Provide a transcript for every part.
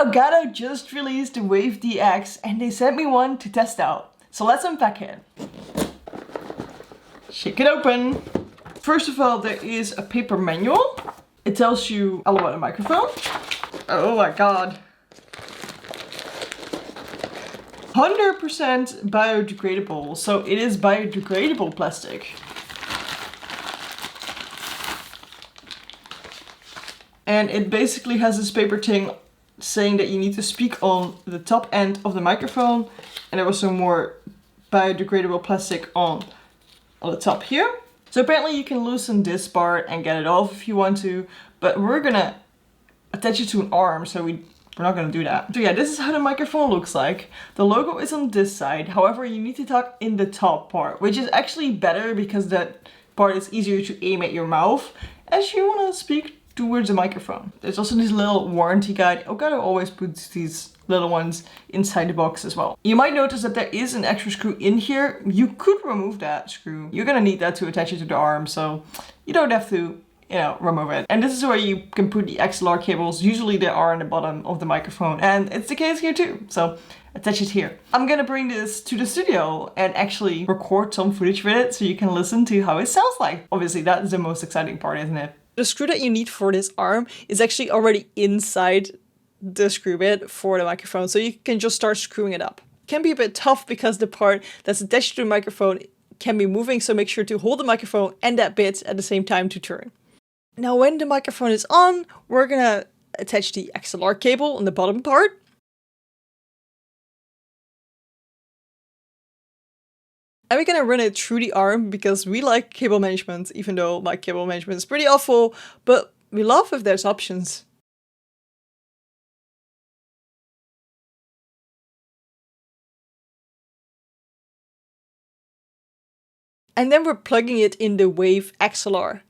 Elgato just released the Wave DX and they sent me one to test out. So let's unpack it. Shake it open. First of all, there is a paper manual. It tells you all about the microphone. Oh my god. 100% biodegradable, so it is biodegradable plastic. And it basically has this paper thing saying that you need to speak on the top end of the microphone, and there was some more biodegradable plastic on the top here. So apparently you can loosen this part and get it off if you want to, but we're gonna attach it to an arm, so we're not gonna do that. So yeah, this is how the microphone looks like. The logo is on this side, however you need to talk in the top part, which is actually better because that part is easier to aim at your mouth as you wanna speak towards the microphone. There's also this little warranty guide. Elgato always puts these little ones inside the box as well. You might notice that there is an extra screw in here. You could remove that screw. You're gonna need that to attach it to the arm, so you don't have to, remove it. And this is where you can put the XLR cables. Usually they are on the bottom of the microphone, and it's the case here too. So attach it here. I'm gonna bring this to the studio and actually record some footage with it so you can listen to how it sounds like. Obviously, that is the most exciting part, isn't it? The screw that you need for this arm is actually already inside the screw bit for the microphone, so you can just start screwing it up. It can be a bit tough because the part that's attached to the microphone can be moving, so make sure to hold the microphone and that bit at the same time to turn. Now when the microphone is on, we're gonna attach the XLR cable on the bottom part. And we're gonna run it through the arm because we like cable management, even though my cable management is pretty awful, but we love if there's options. And then we're plugging it in the Wave XLR.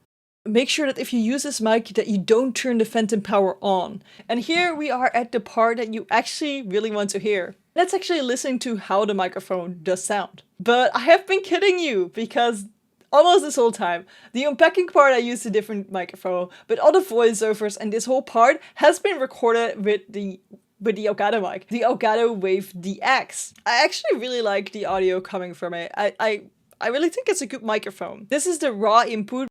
Make sure that if you use this mic that you don't turn the phantom power on. And here we are at the part that you actually really want to hear. Let's actually listen to how the microphone does sound. But I have been kidding you because almost this whole time, the unpacking part I used a different microphone, but all the voiceovers and this whole part has been recorded with the Elgato mic, the Elgato Wave DX. I actually really like the audio coming from it. I really think it's a good microphone. This is the raw input.